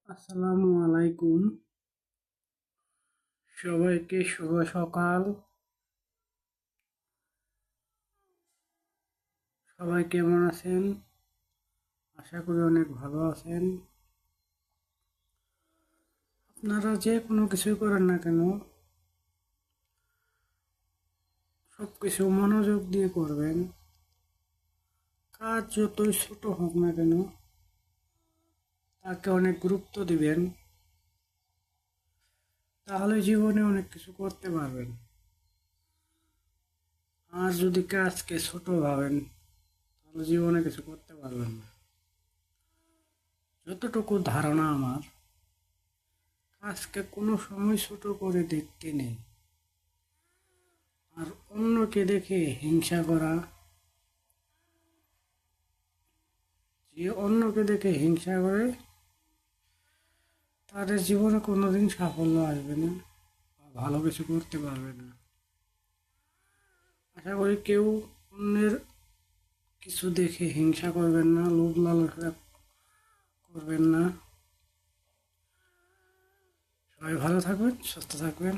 আসসালামু আলাইকুম। সবাইকে শুভ সকাল। সবাই কেমন আছেন? আশা করি অনেক ভালো আছেন। আপনারা যে কোনো কিছুই করেন না কেন, সব কিছু মনোযোগ দিয়ে করবেন। কাজ যতই ছোট হোক না কেন, তাকে অনেক গুরুত্ব দিবেন। তাহলে জীবনে অনেক কিছু করতে পারবেন। আর যদি কাজকে ছোট ভাবেন, তাহলে জীবনে কিছু করতে পারবেন না। যতটুকু ধারণা আমার, কাজকে কোনো সময় ছোট করে দেখতে নেই। আর অন্যকে দেখে হিংসা করা, যে অন্যকে দেখে হিংসা করে তাদের জীবনে কোনোদিন সাফল্য আসবে না বা ভালো কিছু করতে পারবে না। আশা করি কেউ অন্যের কিছু দেখে হিংসা করবেন না, লোভ লালসা করবেন না। সবাই ভালো থাকবেন, সুস্থ থাকবেন।